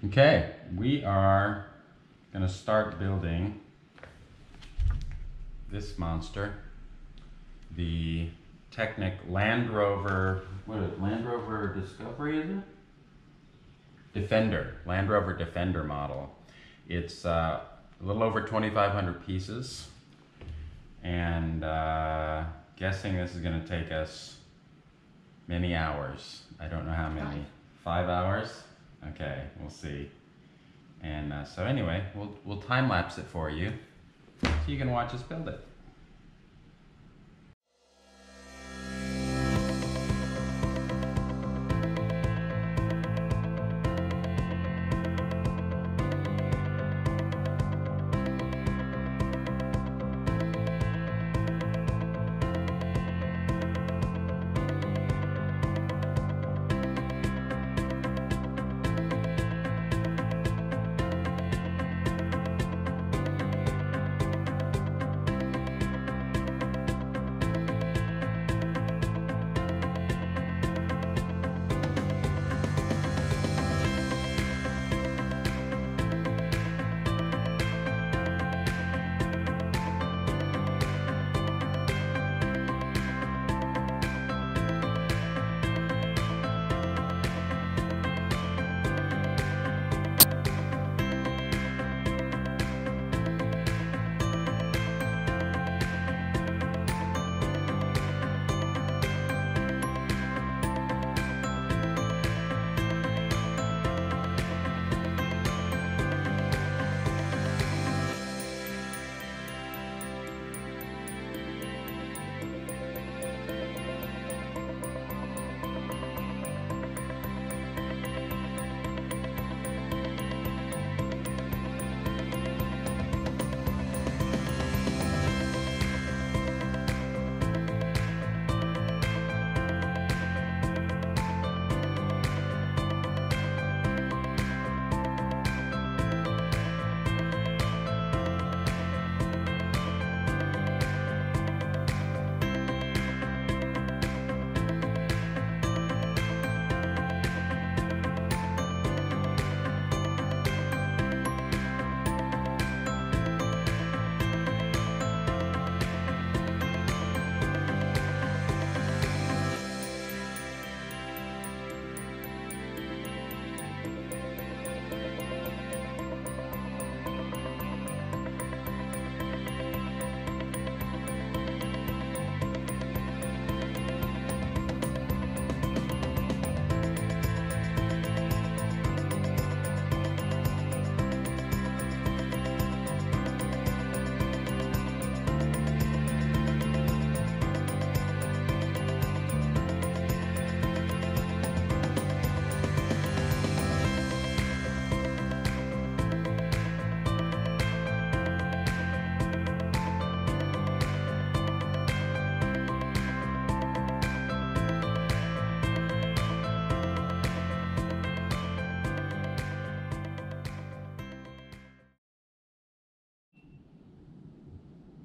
Okay, we are gonna start building this monster, the Technic Land Rover, Land Rover Discovery, is it? Defender, Land Rover Defender model. It's a little over 2,500 pieces, and guessing this is gonna take us many hours. I don't know how many. 5 hours? Okay, we'll see. And so anyway, we'll time lapse it for you so you can watch us build it.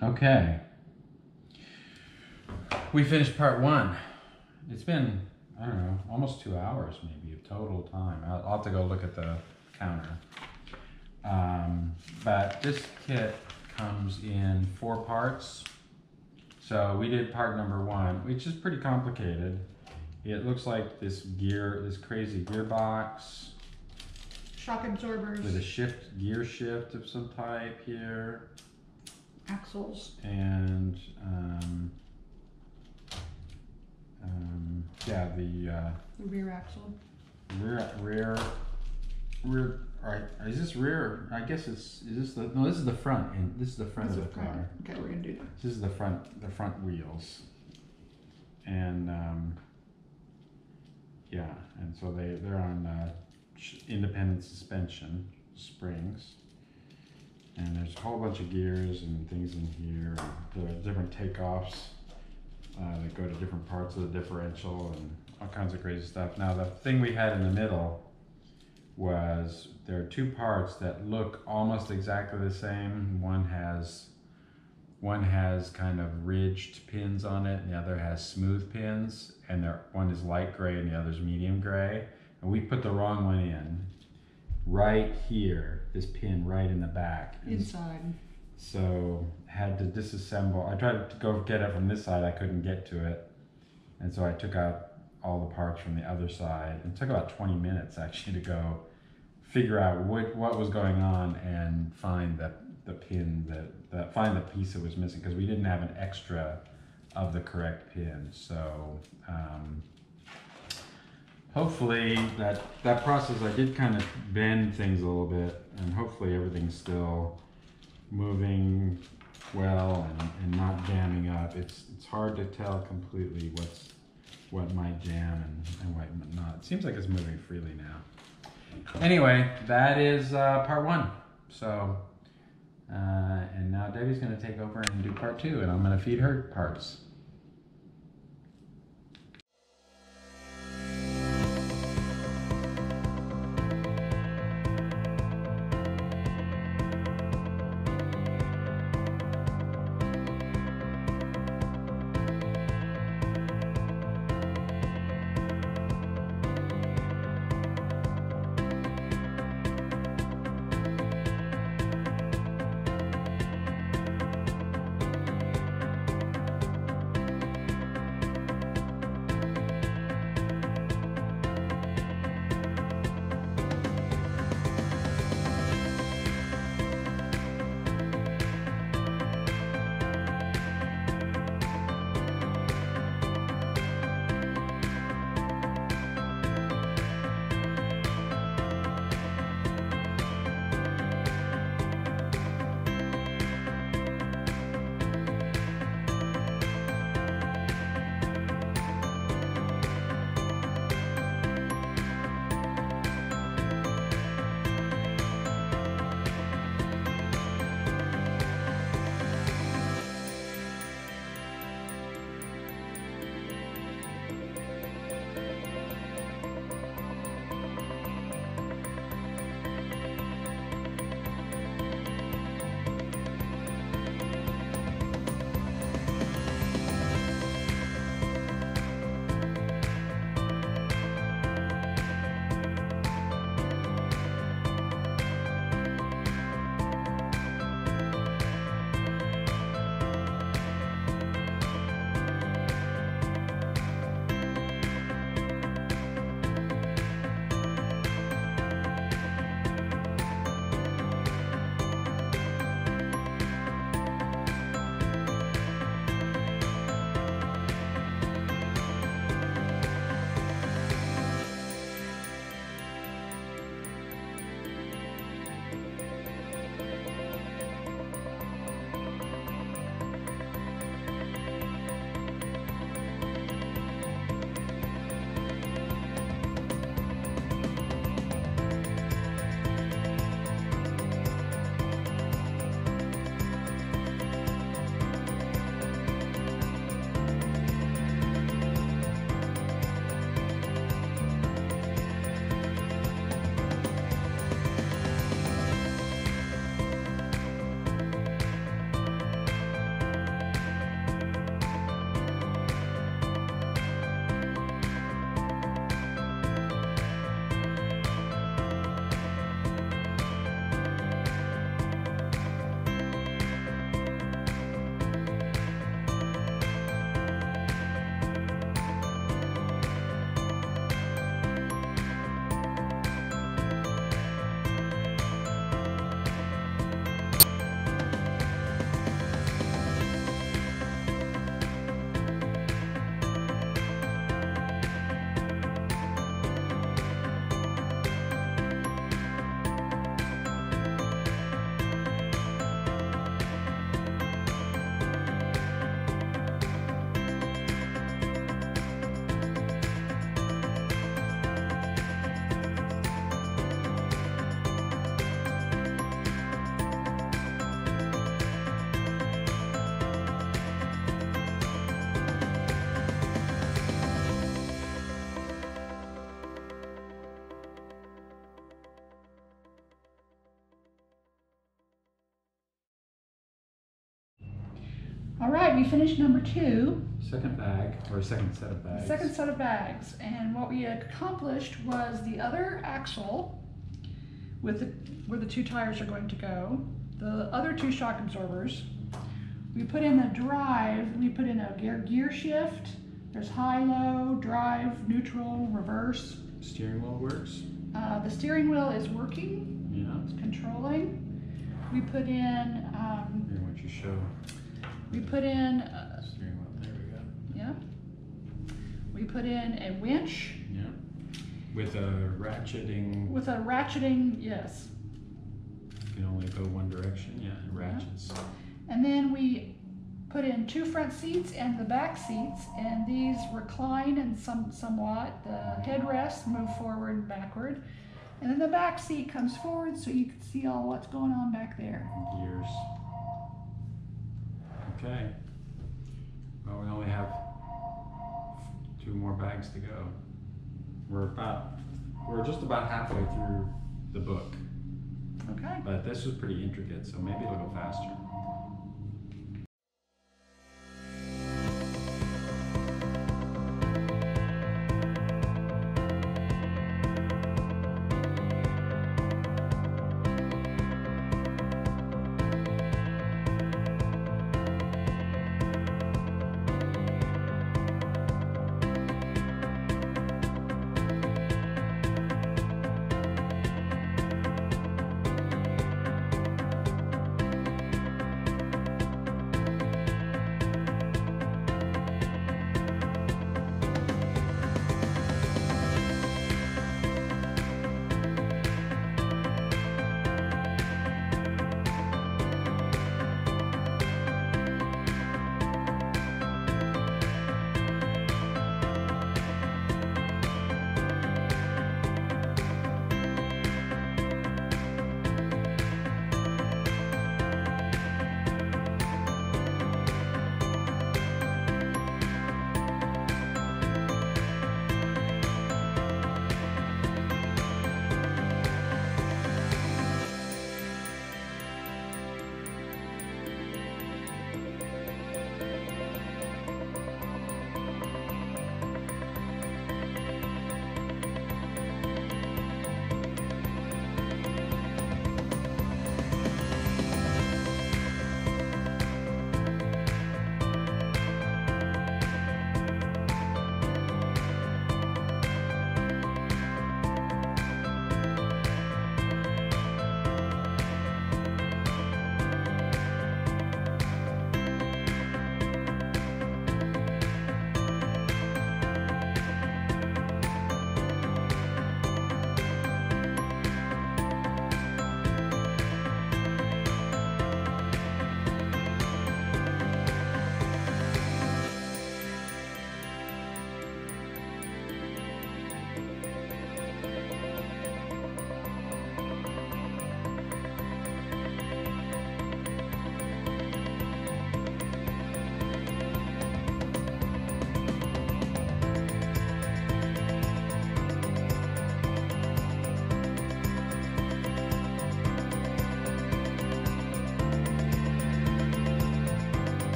Okay, we finished part one. It's been, I don't know, almost 2 hours maybe of total time. I'll have to go look at the counter. But this kit comes in 4 parts. So we did part number 1, which is pretty complicated. It looks like this crazy gearbox. Shock absorbers. With a gear shift of some type here. Axles. And yeah, the rear axle. Rear. Right? Is this rear? I guess is this the? No, this is the front. And this is the front of the car. Okay, we're gonna do that. This is the front wheels. And yeah, and so they're on independent suspension springs. And there's a whole bunch of gears and things in here. There are different takeoffs that go to different parts of the differential and all kinds of crazy stuff. Now the thing we had in the middle was there are 2 parts that look almost exactly the same. One has kind of ridged pins on it, and the other has smooth pins. And one is light gray and the other's medium gray. And we put the wrong one in. right here, this pin right in the back. Inside. So had to disassemble. I tried to go get it from this side, I couldn't get to it. And so I took out all the parts from the other side. It took about 20 minutes actually to go figure out what was going on and find the pin, find the piece that was missing, because we didn't have an extra of the correct pin. So hopefully that process, I did kind of bend things a little bit, and hopefully everything's still moving well and not jamming up. It's hard to tell completely what might jam and what might not. It seems like it's moving freely now. Anyway, that is part one. So, and now Debbie's going to take over and do part two, and I'm going to feed her parts. All right, we finished number 2. Second bag, or second set of bags. Second set of bags. And what we accomplished was the other axle with where the 2 tires are going to go. The other 2 shock absorbers. We put in the drive, we put in a gear shift. There's high, low, drive, neutral, reverse. Steering wheel works? The steering wheel is working. Yeah. It's controlling. We put in, Here, why don't you show? we put in, Steering wheel, there we go. yeah. We put in a winch. Yeah. With a ratcheting. With a ratcheting, yes. You can only go one direction, yeah, it ratchets. And then we put in 2 front seats and the back seats, and these recline and somewhat. The headrests move forward and backward. And then the back seat comes forward so you can see all what's going on back there. Gears. Okay. Well, we only have 2 more bags to go. We're just about halfway through the book. Okay. But this was pretty intricate, so maybe it'll go faster.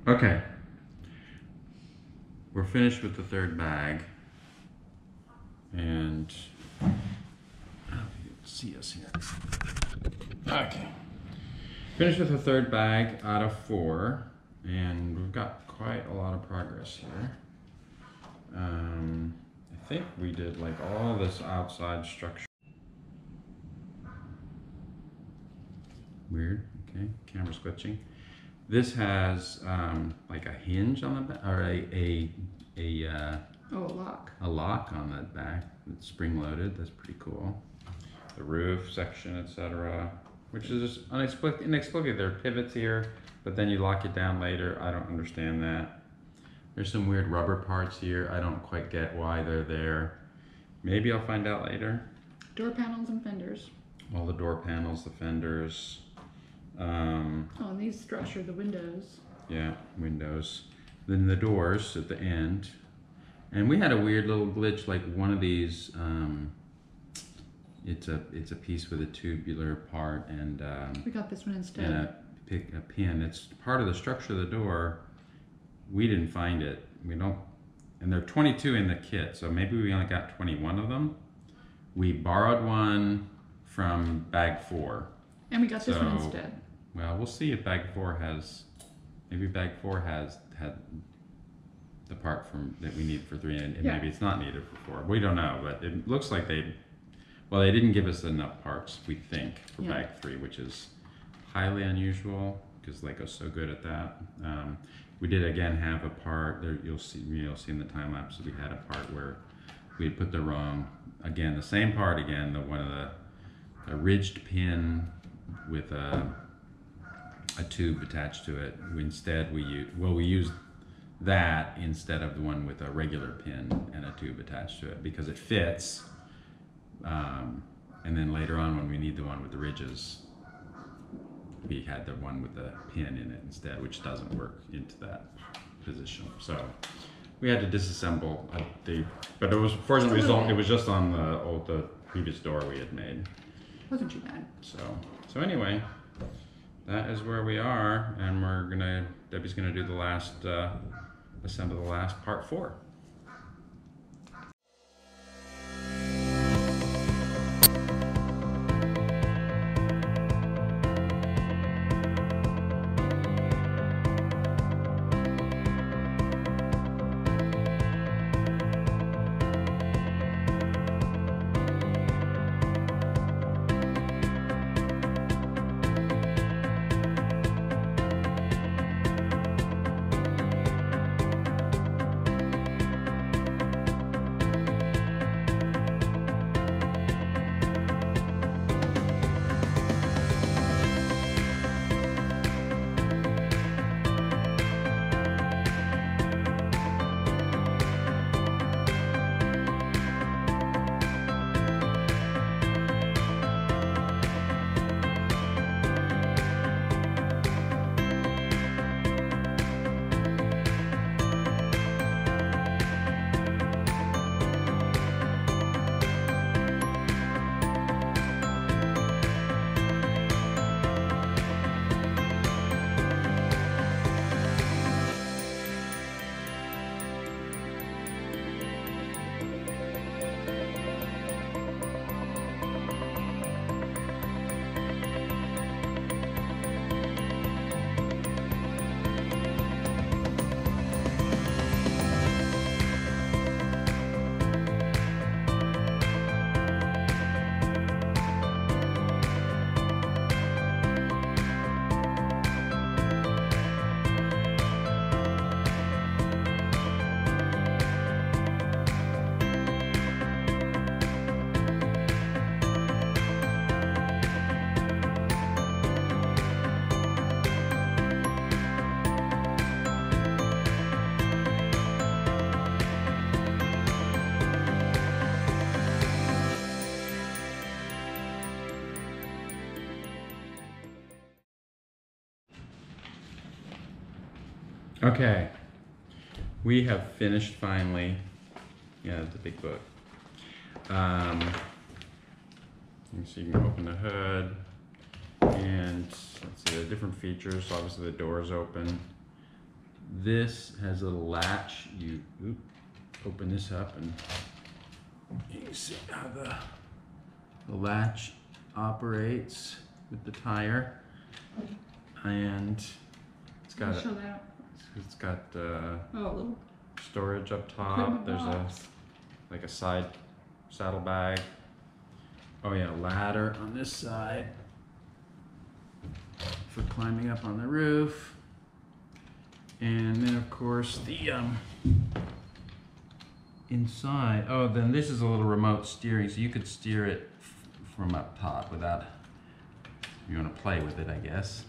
Okay. We're finished with the 3rd bag. And I don't know if you can see us here. Okay. Finished with the 3rd bag out of 4. And we've got quite a lot of progress here. I think we did like all this outside structure. Weird, okay, camera's glitching. This has like a hinge on the back, or a lock. A lock on that back. It's spring loaded. That's pretty cool. The roof section, etc., which is just inexplicably. There are pivots here, but then you lock it down later. I don't understand that. There's some weird rubber parts here. I don't quite get why they're there. Maybe I'll find out later. Door panels and fenders. All the door panels, the fenders. Oh, and these structure, the windows. Yeah, windows. Then the doors at the end. And we had a weird little glitch, like one of these, it's a piece with a tubular part and We got this one instead. and a pin. It's part of the structure of the door. We didn't find it. We don't, and there are 22 in the kit, so maybe we only got 21 of them. We borrowed one from bag 4. And we got this one So, instead. Well, we'll see if bag 4 has, maybe bag 4 has had the part from that we need for 3, and Yeah. maybe it's not needed for 4. We don't know, but it looks like they didn't give us enough parts, we think, for Yeah. bag 3, which is highly unusual because Lego's so good at that. We did again have a part there. You'll see in the time lapse. We had a part where we had put the same part again. One of the ridged pin with a tube attached to it. We used that instead of the one with a regular pin and a tube attached to it because it fits. And then later on, when we need the one with the ridges, we had the one with the pin in it instead, which doesn't work into that position. So we had to disassemble but it was, fortunate result, it was just on the previous door we had made. Wasn't too bad. So anyway, that is where we are, and Debbie's gonna do the last, assemble the last part 4. Okay, we have finished finally. Yeah, it's a big book. So you can open the hood, and let's see, the different features. So obviously the door is open. This has a little latch. You open this up, and you can see how the latch operates with the tire, and it's got Show that. It's got little storage up top. equipment There's box. like a side saddlebag. Oh yeah, ladder on this side for climbing up on the roof. And then of course the inside. Oh, then this is a little remote steering, so you could steer it from up top without. You want to play with it, I guess.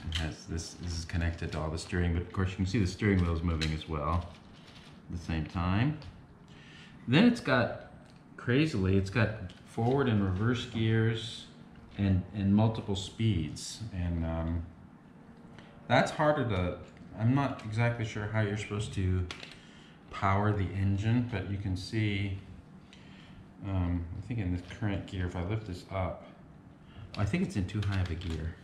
It has this is connected to all the steering, but of course you can see the steering wheel's moving as well at the same time. Then it's got, crazily, it's got forward and reverse gears and multiple speeds. And That's harder to, I'm not exactly sure how you're supposed to power the engine, but you can see, I think in this current gear, if I lift this up, I think it's in too high of a gear.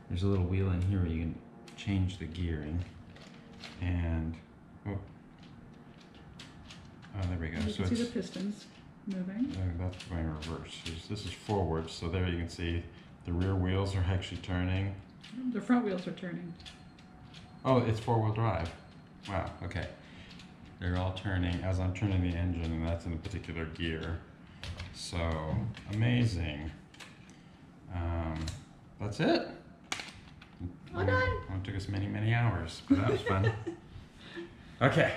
There's a little wheel in here where you can change the gearing. And, oh, there we go. You So can see it's, the pistons moving. that's going reverse. This is forward, so there you can see the rear wheels are actually turning. The front wheels are turning. Oh, it's four-wheel drive. Wow, okay. They're all turning as I'm turning the engine, and that's in a particular gear. So, amazing. That's it. All done. It took us many, many hours, but that was fun. Okay.